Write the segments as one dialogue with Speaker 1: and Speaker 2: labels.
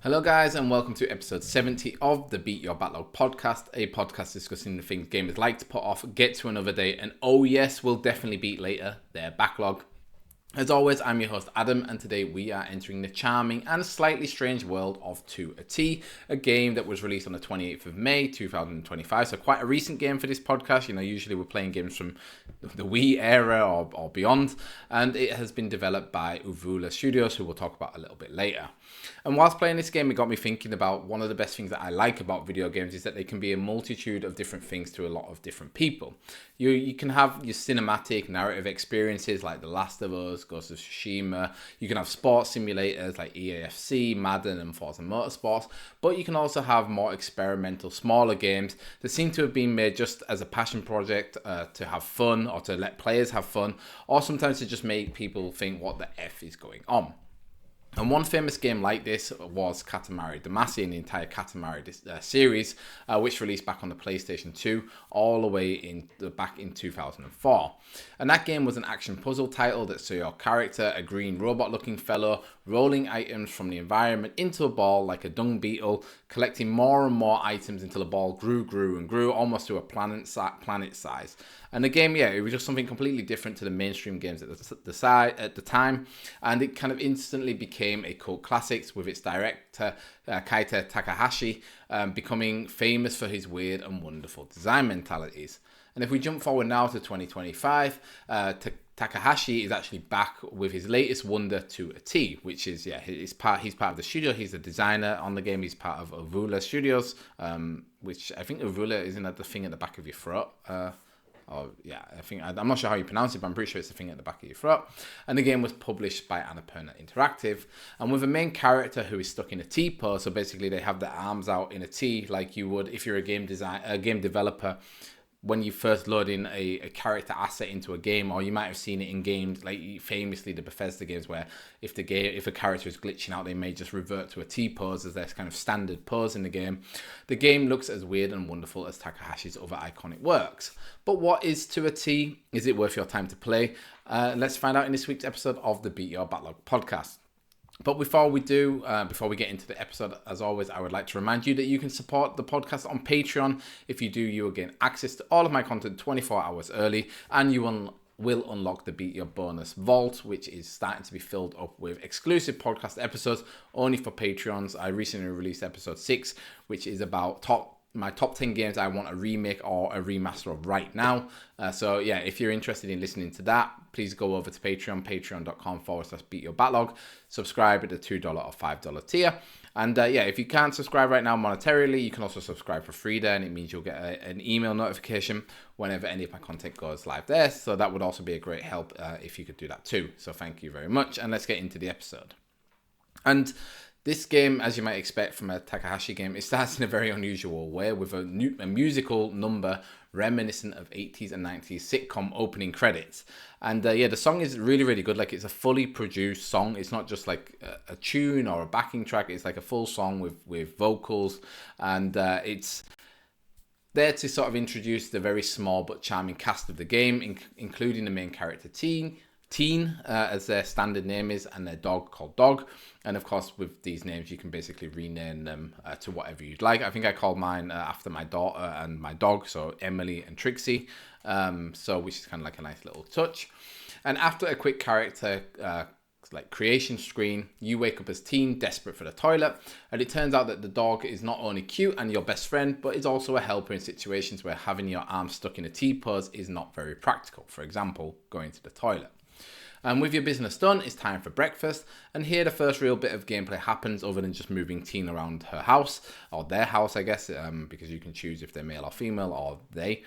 Speaker 1: Hello guys and welcome to episode 70 of the Beat Your Backlog podcast, a podcast discussing the things gamers like to put off, get to another day, and oh yes, will definitely beat later, their backlog. As always, I'm your host Adam, and today we are entering the charming and slightly strange world of 2 a T, a game that was released on the 28th of May 2025, so quite a recent game for this podcast. Usually we're playing games from the Wii era or beyond, and it has been developed by Uvula Studios, who we'll talk about a little bit later. And whilst playing this game, it got me thinking about one of the best things that I like about video games is that they can be a multitude of different things to a lot of different people. You can have your cinematic narrative experiences like The Last of Us, Ghost of Tsushima. You can have sports simulators like EAFC, Madden, and Forza Motorsports. But you can also have more experimental, smaller games that seem to have been made just as a passion project to have fun or to let players have fun, or sometimes to just make people think what the F is going on. And one famous game like this was Katamari Damacy and the entire Katamari series, which released back on the PlayStation 2 all the way back in 2004. And that game was an action puzzle title that saw your character, a green robot looking fellow, rolling items from the environment into a ball like a dung beetle, collecting more and more items until the ball grew almost to a planet size. And the game, it was just something completely different to the mainstream games at the time, and it kind of instantly became a cult classic with its director Keita Takahashi becoming famous for his weird and wonderful design mentalities. And if we jump forward now to 2025, Takahashi is actually back with his latest wonder 2 a T, which is he's part of the studio. He's the designer on the game. He's part of Uvula Studios, which I think Uvula isn't that the thing at the back of your throat. I'm not sure how you pronounce it, but I'm pretty sure it's the thing at the back of your throat. And the game was published by Annapurna Interactive, and with a main character who is stuck in a T pose. So basically, they have their arms out in a T, like you would if you're a game developer. When you first load in a character asset into a game, or you might have seen it in games like famously the Bethesda games, where if a character is glitching out, they may just revert to a T pose as their kind of standard pose in the game. The game looks as weird and wonderful as Takahashi's other iconic works. But what is 2 a T? Is it worth your time to play? Let's find out in this week's episode of the Beat Your Backlog podcast. But before we get into the episode, as always, I would like to remind you that you can support the podcast on Patreon. If you do, you will gain access to all of my content 24 hours early, and you will unlock the Beat Your Bonus Vault, which is starting to be filled up with exclusive podcast episodes only for Patreons. I recently released episode 6, which is about my top 10 games I want a remake or a remaster of right now. If you're interested in listening to that, please go over to Patreon, patreon.com/Beat Your Backlog. Subscribe at the $2 or $5 tier. And if you can't subscribe right now monetarily, you can also subscribe for free there, and it means you'll get an email notification whenever any of my content goes live there. So that would also be a great help if you could do that too. So thank you very much, and let's get into the episode. And this game, as you might expect from a Takahashi game, it starts in a very unusual way with a musical number reminiscent of 80s and 90s sitcom opening credits. And the song is really, really good. Like, it's a fully produced song. It's not just like a tune or a backing track. It's like a full song with vocals. And it's there to sort of introduce the very small but charming cast of the game, including the main character, Teen, as their standard name is, and their dog called Dog. And of course, with these names, you can basically rename them to whatever you'd like. I think I called mine after my daughter and my dog, so Emily and Trixie, which is kind of like a nice little touch. And after a quick character creation screen, you wake up as Teen, desperate for the toilet, and it turns out that the dog is not only cute and your best friend, but is also a helper in situations where having your arm stuck in a T pose is not very practical. For example, going to the toilet. And with your business done, it's time for breakfast. And here the first real bit of gameplay happens, other than just moving Teen around her house, or their house, I guess, because you can choose if they're male or female, or they.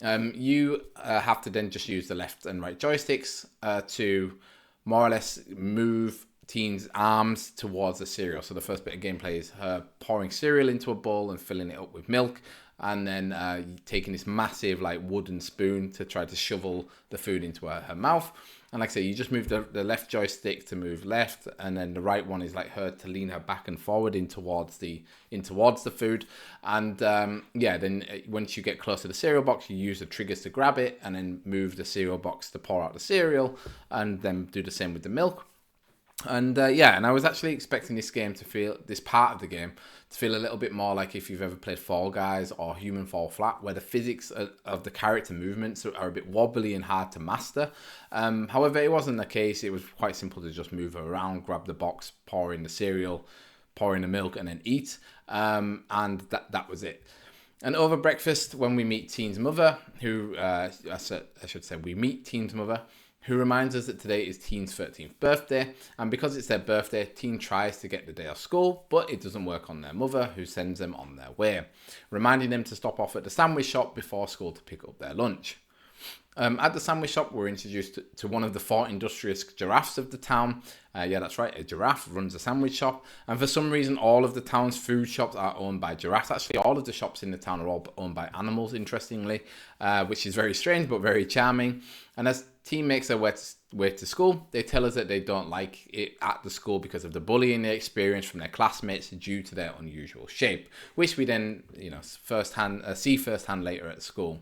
Speaker 1: You have to then just use the left and right joysticks to more or less move Teen's arms towards the cereal. So the first bit of gameplay is her pouring cereal into a bowl and filling it up with milk, and then taking this massive wooden spoon to try to shovel the food into her mouth. And like I say, you just move the left joystick to move left, and then the right one is like her to lean her back and forward in towards the food. And then once you get close to the cereal box, you use the triggers to grab it, and then move the cereal box to pour out the cereal, and then do the same with the milk. And and I was actually expecting this part of the game to feel a little bit more like if you've ever played Fall Guys or Human Fall Flat, where the physics of the character movements are a bit wobbly and hard to master. However, it wasn't the case. It was quite simple to just move around, grab the box, pour in the cereal, pour in the milk, and then eat. And that was it. And over breakfast, when we meet Teen's mother, we meet Teen's mother, who reminds us that today is Teen's 13th birthday, and because it's their birthday, Teen tries to get the day off school, but it doesn't work on their mother, who sends them on their way, reminding them to stop off at the sandwich shop before school to pick up their lunch. At the sandwich shop, we're introduced to one of the 4 industrious giraffes of the town. Yeah, that's right, a giraffe runs a sandwich shop, and for some reason, all of the town's food shops are owned by giraffes. Actually, all of the shops in the town are all owned by animals, interestingly, which is very strange but very charming. And as Teen makes her way to school, they tell us that they don't like it at the school because of the bullying they experience from their classmates due to their unusual shape, which we then, see firsthand later at school.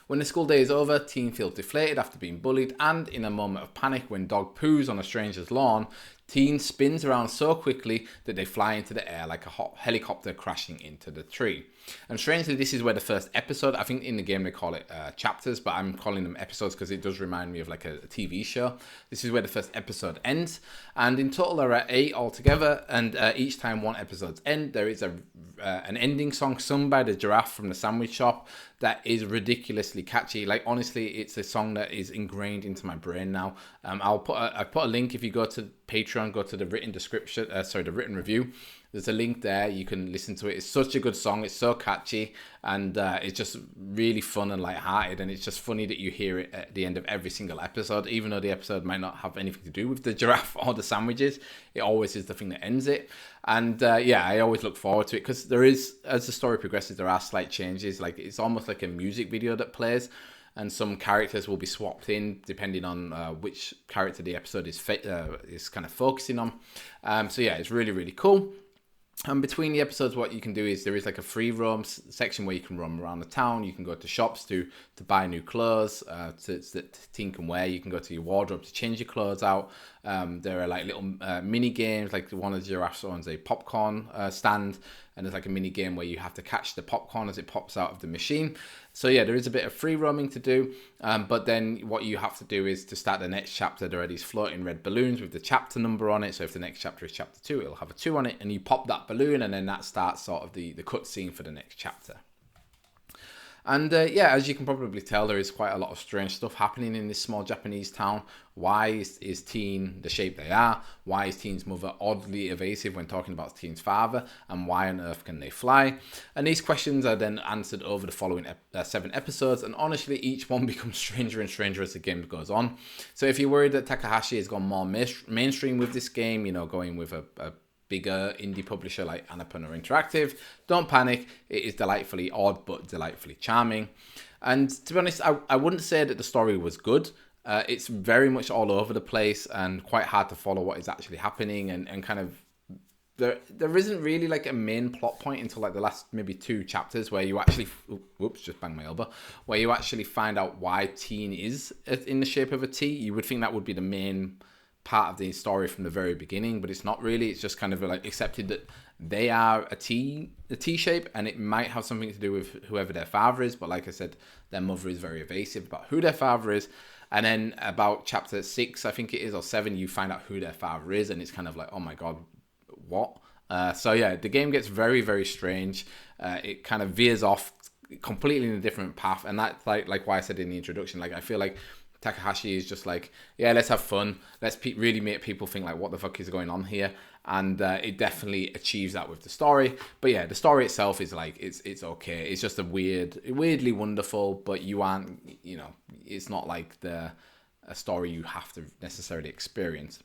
Speaker 1: When the school day is over, Teen feels deflated after being bullied, and in a moment of panic when Dog poos on a stranger's lawn, Teen spins around so quickly that they fly into the air like a helicopter crashing into the tree. And strangely, this is where the first episode, I think in the game they call it chapters, but I'm calling them episodes because it does remind me of like a TV show. This is where the first episode ends, and in total there are 8 altogether, and each time one episode's end, there is an ending song sung by the giraffe from the sandwich shop that is ridiculously catchy. Like, honestly, it's a song that is ingrained into my brain now. I put a link if you go to Patreon, go to the written description, the written review. There's a link there. You can listen to it. It's such a good song. It's so catchy, and it's just really fun and lighthearted. And it's just funny that you hear it at the end of every single episode, even though the episode might not have anything to do with the giraffe or the sandwiches. It always is the thing that ends it. And I always look forward to it because there is, as the story progresses, there are slight changes. Like, it's almost like a music video that plays, and some characters will be swapped in depending on which character the episode is kind of focusing on. It's really, really cool. And between the episodes, what you can do is there is like a free roam section where you can roam around the town. You can go to shops to buy new clothes that Teen can wear. You can go to your wardrobe to change your clothes out. There are like little mini games, like one of the giraffes owns a popcorn stand, and there's like a mini game where you have to catch the popcorn as it pops out of the machine. So yeah, there is a bit of free roaming to do, but then what you have to do is to start the next chapter, there are these floating red balloons with the chapter number on it. So if the next chapter is chapter 2, it'll have a 2 on it, and you pop that balloon, and then that starts sort of the cutscene for the next chapter. And as you can probably tell, there is quite a lot of strange stuff happening in this small Japanese town. Why is Teen the shape they are? Why is Teen's mother oddly evasive when talking about Teen's father? And why on earth can they fly? And these questions are then answered over the following 7 episodes. And honestly, each one becomes stranger and stranger as the game goes on. So if you're worried that Takahashi has gone more mainstream with this game, going with a bigger indie publisher like Annapurna Interactive, don't panic. It is delightfully odd but delightfully charming. And to be honest, I wouldn't say that the story was good. It's very much all over the place and quite hard to follow what is actually happening, and kind of there isn't really like a main plot point until like the last maybe 2 chapters where you actually just banged my elbow, where you actually find out why Teen is in the shape of a T. You would think that would be the main part of the story from the very beginning, but it's not really. It's just kind of like accepted that they are a T shape, and it might have something to do with whoever their father is, but like I said, their mother is very evasive about who their father is. And then about chapter 6, I think it is, or 7, you find out who their father is, and it's kind of like, oh my god, what? The game gets very, very strange. It kind of veers off completely in a different path, and that's like why I said in the introduction, like I feel like Takahashi is just like, yeah, let's have fun. Let's really make people think like, what the fuck is going on here? And it definitely achieves that with the story. But yeah, the story itself is like, it's okay. It's just weirdly wonderful, but you aren't, it's not like a story you have to necessarily experience.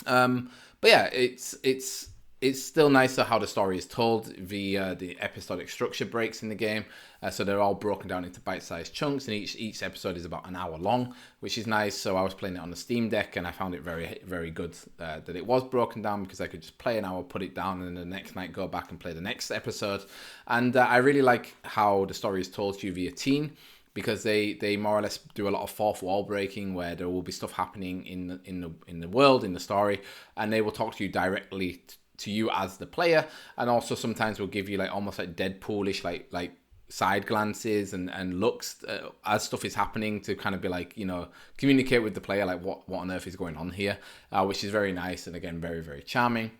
Speaker 1: But yeah, it's still nicer how the story is told via the episodic structure breaks in the game. So they're all broken down into bite-sized chunks, and each episode is about an hour long, which is nice. So I was playing it on the Steam Deck, and I found it very, very good that it was broken down, because I could just play an hour, put it down, and then the next night go back and play the next episode. And I really like how the story is told to you via Teen, because they more or less do a lot of fourth wall breaking, where there will be stuff happening in the world, in the story, and they will talk to you directly to you as the player, and also sometimes will give you like almost like Deadpoolish like side glances and looks as stuff is happening, to kind of be like, you know, communicate with the player like what on earth is going on here, which is very nice, and again very, very charming.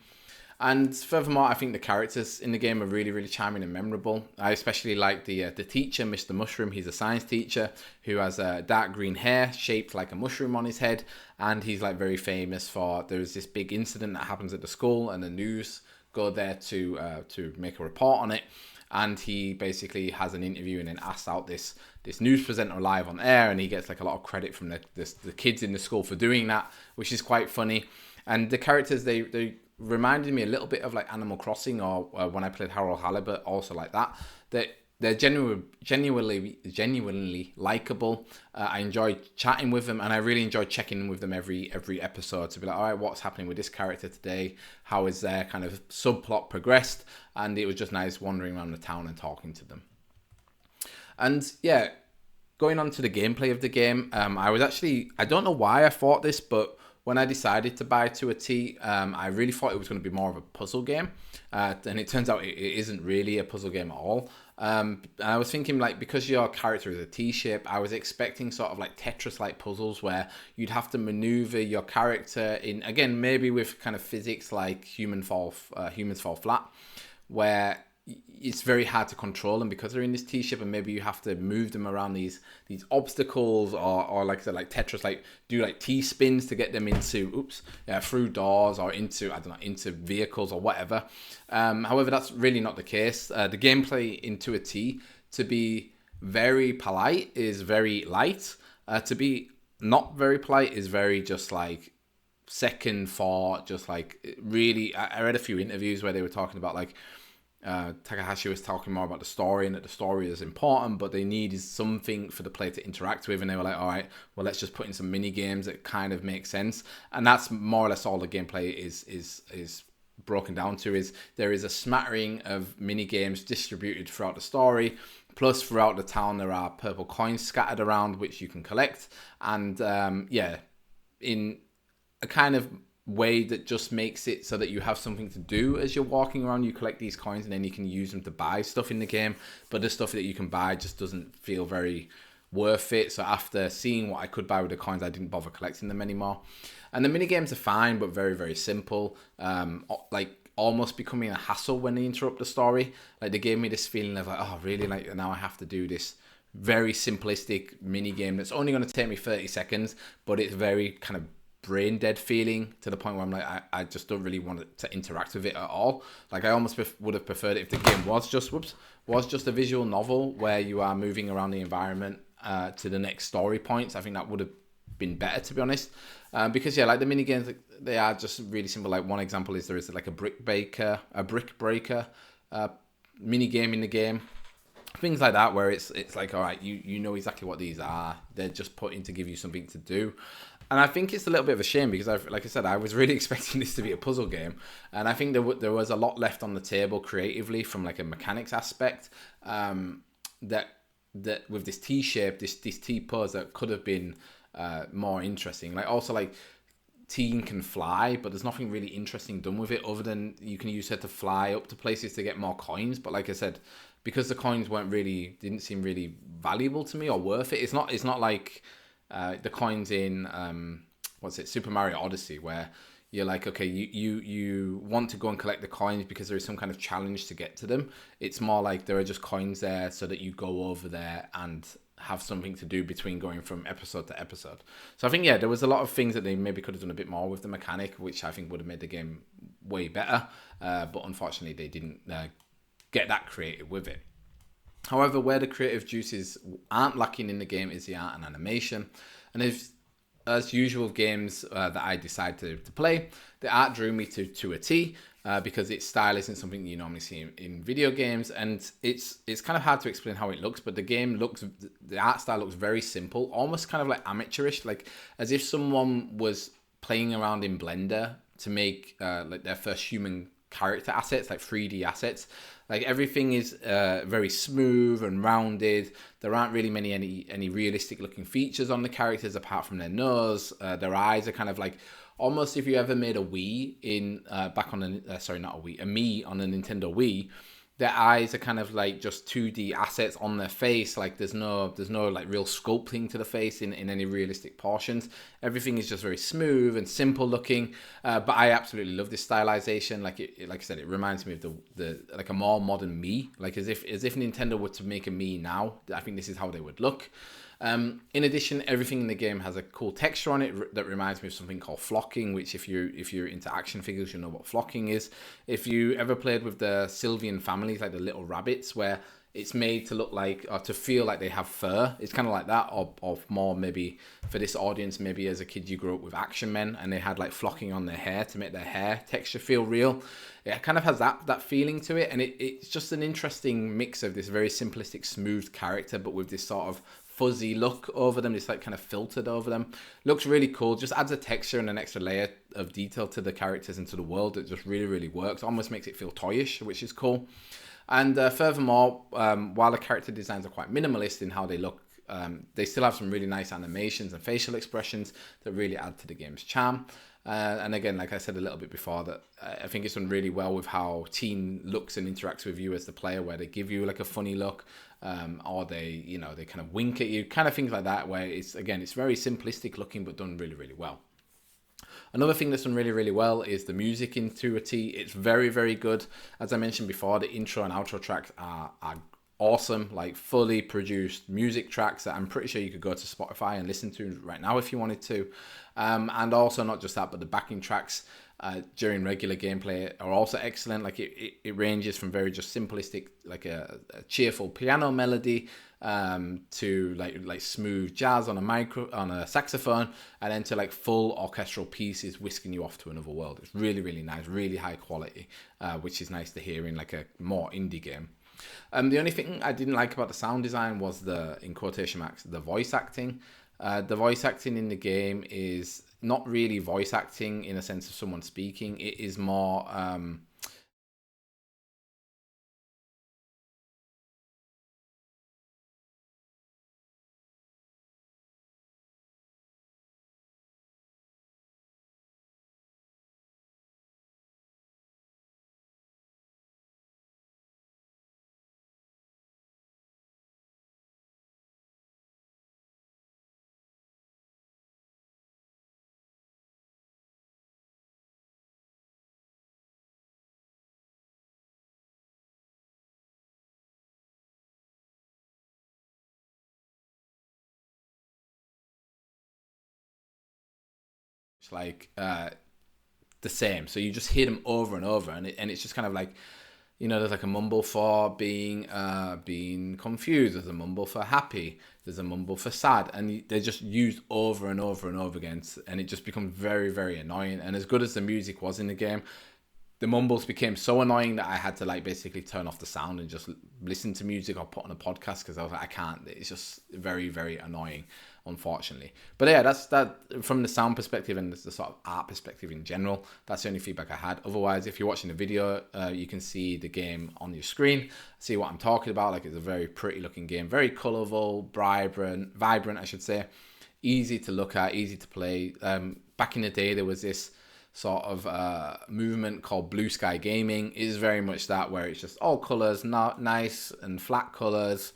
Speaker 1: And furthermore, I think the characters in the game are really, really charming and memorable. I especially like the teacher, Mr. Mushroom. He's a science teacher who has dark green hair shaped like a mushroom on his head. And he's like very famous for, there's this big incident that happens at the school, and the news go there to make a report on it. And he basically has an interview and then asks out this news presenter live on air, and he gets like a lot of credit from the kids in the school for doing that, which is quite funny. And the characters, they reminded me a little bit of like Animal Crossing, or when I played Harold Halibut, also like that. They're genuinely likable. I enjoy chatting with them, and I really enjoy checking in with them every episode to be like, all right, what's happening with this character today? How is their kind of subplot progressed? And it was just nice wandering around the town and talking to them. And yeah, going on to the gameplay of the game, I don't know why I thought this, but when I decided to buy To a T, I really thought it was going to be more of a puzzle game. And it turns out it isn't really a puzzle game at all. And I was thinking, like, because your character is a T-shape, I was expecting sort of like Tetris-like puzzles where you'd have to maneuver your character in, again, maybe with kind of physics like Humans Fall Flat, where it's very hard to control them because they're in this T-shape, and maybe you have to move them around these obstacles, or like I said, like Tetris, like do like T-spins to get them into through doors, or into vehicles or whatever. However, that's really not the case. The gameplay in To a T, to be very polite, is very light. To be not very polite is very just like second thought, just like really. I read a few interviews where they were talking about like, Takahashi was talking more about the story, and that the story is important, but they needed something for the player to interact with, and they were like, all right, well, let's just put in some mini games that kind of make sense. And that's more or less all the gameplay is broken down to. Is there is a smattering of mini games distributed throughout the story, plus throughout the town there are purple coins scattered around which you can collect, and in a kind of way that just makes it so that you have something to do as you're walking around. You collect these coins, and then you can use them to buy stuff in the game, but the stuff that you can buy just doesn't feel very worth it. So after seeing what I could buy with the coins, I didn't bother collecting them anymore. And the mini games are fine, but very, very simple, like almost becoming a hassle when they interrupt the story. Like, they gave me this feeling of like, oh really, like now I have to do this very simplistic mini game that's only going to take me 30 seconds, but it's very kind of brain dead feeling, to the point where I'm like, I just don't really want to interact with it at all. Like, I almost would have preferred it if the game was just a visual novel where you are moving around the environment to the next story points. I think that would have been better, to be honest, because like the mini games, they are just really simple. Like, one example is there is like a brick breaker mini game in the game, things like that, where it's like, all right, you know exactly what these are, they're just put in to give you something to do. And I think it's a little bit of a shame, because like I said, I was really expecting this to be a puzzle game, and I think there was a lot left on the table creatively from like a mechanics aspect, that with this T-shape, this T-pose, that could have been more interesting. Like, also, like, Teen can fly, but there's nothing really interesting done with it other than you can use her to fly up to places to get more coins. But like I said, because the coins didn't seem really valuable to me or worth it. It's not like the coins in Super Mario Odyssey, where you're like, okay, you want to go and collect the coins because there is some kind of challenge to get to them. It's more like there are just coins there so that you go over there and have something to do between going from episode to episode. So I think, there was a lot of things that they maybe could have done a bit more with the mechanic, which I think would have made the game way better. But unfortunately, they didn't get that creative with it. However, where the creative juices aren't lacking in the game is the art and animation. And as usual games that I decide to play, the art drew me to a T, because its style isn't something you normally see in video games, and it's kind of hard to explain how it looks, but the art style looks very simple, almost kind of like amateurish, like as if someone was playing around in Blender to make like their first human character assets, like 3D assets. Like everything is very smooth and rounded. There aren't really any realistic looking features on the characters apart from their nose. Their eyes are kind of like almost if you ever made a Wii in back on a sorry, not a Wii, a Mii on a Nintendo Wii. Their eyes are kind of like just 2D assets on their face. Like there's no like real sculpting to the face in any realistic portions. Everything is just very smooth and simple looking. But I absolutely love this stylization. Like like I said, it reminds me of the like a more modern Mii. Like as if Nintendo were to make a Mii now, I think this is how they would look. In addition, everything in the game has a cool texture on it that reminds me of something called flocking, which if you're into action figures, you know what flocking is. If you ever played with the Sylvian families, like the little rabbits, where it's made to look like, or to feel like they have fur. It's kind of like that, or more maybe for this audience, maybe as a kid you grew up with Action Men and they had like flocking on their hair to make their hair texture feel real. It kind of has that feeling to it, and it's just an interesting mix of this very simplistic, smooth character, but with this sort of fuzzy look over them, it's like kind of filtered over them. Looks really cool, just adds a texture and an extra layer of detail to the characters and to the world. It just really works, almost makes it feel toyish, which is cool. And furthermore, while the character designs are quite minimalist in how they look, they still have some really nice animations and facial expressions that really add to the game's charm. And again, like I said a little bit before, that I think it's done really well with how Teen looks and interacts with you as the player, where they give you like a funny look, or they kind of wink at you, kind of things like that, where it's very simplistic looking, but done really well. Another thing that's done really well is the music into a T. It's very good. As I mentioned before, the intro and outro tracks are awesome, like fully produced music tracks that I'm pretty sure you could go to Spotify and listen to right now if you wanted to. And also not just that, but the backing tracks during regular gameplay are also excellent. Like it ranges from very just simplistic, like a cheerful piano melody, to like smooth jazz on a saxophone, and then to like full orchestral pieces whisking you off to another world. It's really nice, really high quality, which is nice to hear in like a more indie game. The only thing I didn't like about the sound design was in quotation marks, the voice acting. The voice acting in the game is not really voice acting in a sense of someone speaking. It is more like the same. So you just hear them over and over, and it's just kind of like, there's like a mumble for being confused. There's a mumble for happy. There's a mumble for sad, and they're just used over and over and over again, and it just becomes very annoying. And as good as the music was in the game, the mumbles became so annoying that I had to like basically turn off the sound and just listen to music or put on a podcast, because I was like, I can't. It's just very annoying, unfortunately. But yeah, that's that from the sound perspective and the sort of art perspective in general. That's the only feedback I had. Otherwise, if you're watching the video, you can see the game on your screen, see what I'm talking about. Like, it's a very pretty looking game, very colorful, vibrant, I should say. Easy to look at, easy to play. Back in the day, there was this sort of movement called Blue Sky Gaming. It is very much that, where it's just all colors, not nice and flat colors,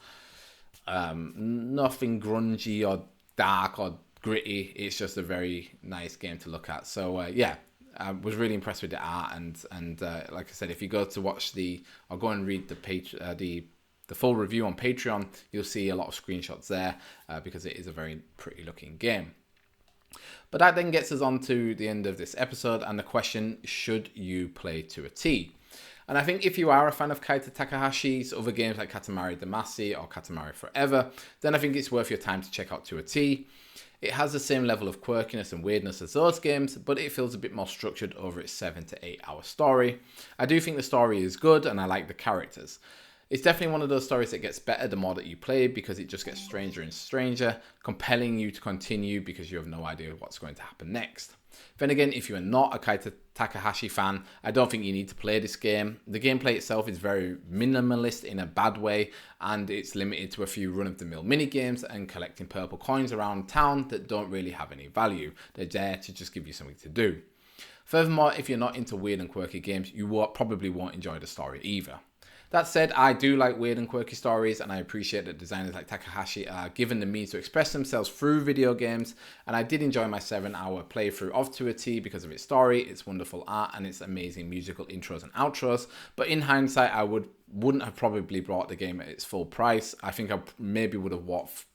Speaker 1: nothing grungy or dark or gritty. It's just a very nice game to look at. So yeah, I was really impressed with the art, and like I said, if you go to watch or go and read the full review on Patreon, you'll see a lot of screenshots there, because it is a very pretty looking game. But that then gets us on to the end of this episode and the question, should you play to a T? And I think if you are a fan of Keita Takahashi's other games like Katamari Damacy or Katamari Forever, then I think it's worth your time to check out To a T. It has the same level of quirkiness and weirdness as those games, but it feels a bit more structured over its 7 to 8 hour story. I do think the story is good, and I like the characters. It's definitely one of those stories that gets better the more that you play, because it just gets stranger and stranger, compelling you to continue because you have no idea what's going to happen next. Then again, if you are not a Keita Takahashi fan, I don't think you need to play this game. The gameplay itself is very minimalist in a bad way, and it's limited to a few run-of-the-mill mini-games and collecting purple coins around town that don't really have any value. They're there to just give you something to do. Furthermore, if you're not into weird and quirky games, you probably won't enjoy the story either. That said, I do like weird and quirky stories, and I appreciate that designers like Takahashi are given the means to express themselves through video games, and I did enjoy my 7-hour playthrough of To a T because of its story, its wonderful art, and its amazing musical intros and outros. But in hindsight, I wouldn't have probably bought the game at its full price. I think I maybe would have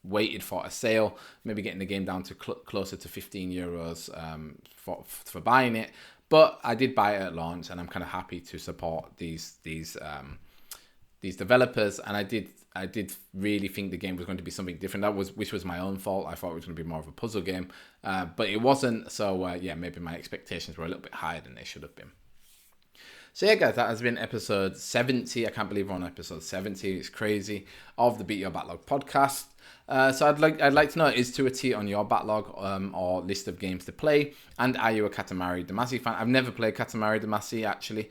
Speaker 1: waited for a sale, maybe getting the game down to closer to €15 for buying it. But I did buy it at launch, and I'm kind of happy to support these developers, and I did really think the game was going to be something different. Which was my own fault. I thought it was going to be more of a puzzle game, but it wasn't. So yeah, maybe my expectations were a little bit higher than they should have been. So yeah, guys, that has been episode 70. I can't believe we're on episode 70. It's crazy, of the Beat Your Backlog podcast. So I'd like to know, is To a T on your backlog or list of games to play? And are you a Katamari Damacy fan? I've never played Katamari Damacy, actually.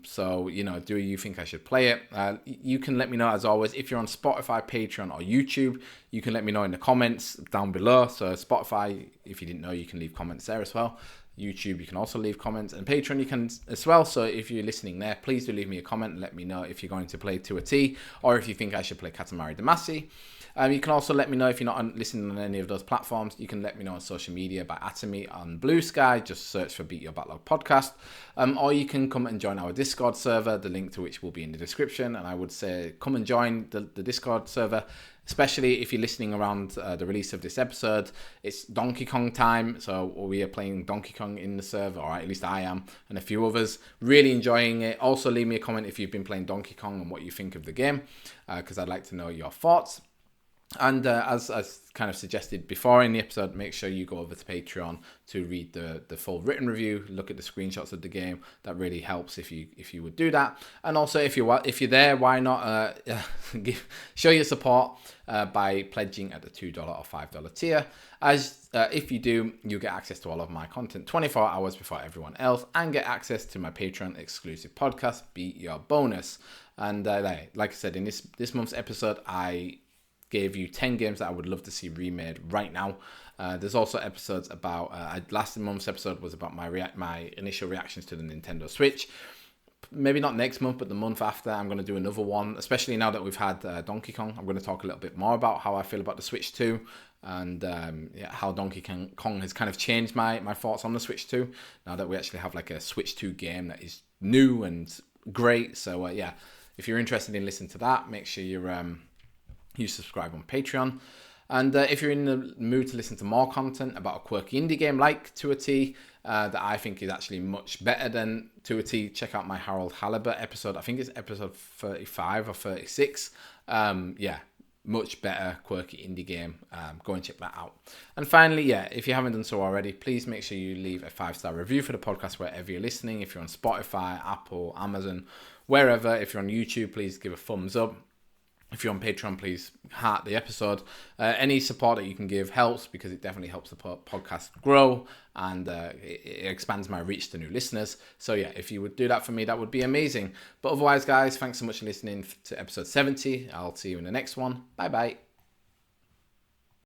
Speaker 1: So, you know, do you think I should play it? You can let me know, as always, if you're on Spotify, Patreon, or YouTube. You can let me know in the comments down below. So Spotify, if you didn't know, you can leave comments there as well. YouTube, you can also leave comments, and Patreon you can as well. So if you're listening there, please do leave me a comment and let me know if you're going to play To a T, or if you think I should play Katamari Damacy. You can also let me know if you're not listening on any of those platforms. You can let me know on social media by @me me on Blue Sky. Just search for Beat Your Backlog podcast. Or you can come and join our Discord server, the link to which will be in the description. And I would say come and join the Discord server, especially if you're listening around the release of this episode. It's Donkey Kong time, so we are playing Donkey Kong in the server, or at least I am, and a few others. Really enjoying it. Also leave me a comment if you've been playing Donkey Kong and what you think of the game, because I'd like to know your thoughts. And as kind of suggested before in the episode, make sure you go over to Patreon to read the full written review, look at the screenshots of the game. That really helps if you would do that. And also, if you're there, why not show your support by pledging at the $2 or $5 tier. As if you do, you get access to all of my content 24 hours before everyone else, and get access to my Patreon exclusive podcast, Beat Your Bonus. And like I said, in this month's episode, I gave you 10 games that I would love to see remade right now. There's also episodes about, last month's episode was about my initial reactions to the Nintendo Switch. Maybe not next month, but the month after, I'm going to do another one, especially now that we've had Donkey Kong. I'm going to talk a little bit more about how I feel about the Switch 2, and how Donkey Kong has kind of changed my thoughts on the Switch 2, now that we actually have like a Switch 2 game that is new and great. So yeah, if you're interested in listening to that, make sure you subscribe on Patreon. And if you're in the mood to listen to more content about a quirky indie game like To a T, that I think is actually much better than To a T, check out my Harold Halibut episode. I think it's episode 35 or 36. Yeah, much better quirky indie game. Go and check that out. And finally, yeah, if you haven't done so already, please make sure you leave a 5-star review for the podcast wherever you're listening. If you're on Spotify, Apple, Amazon, wherever. If you're on YouTube, please give a thumbs up. If you're on Patreon, please heart the episode. Any support that you can give helps, because it definitely helps the podcast grow, and it expands my reach to new listeners. So yeah, if you would do that for me, that would be amazing. But otherwise, guys, thanks so much for listening to episode 70. I'll see you in the next one. Bye-bye.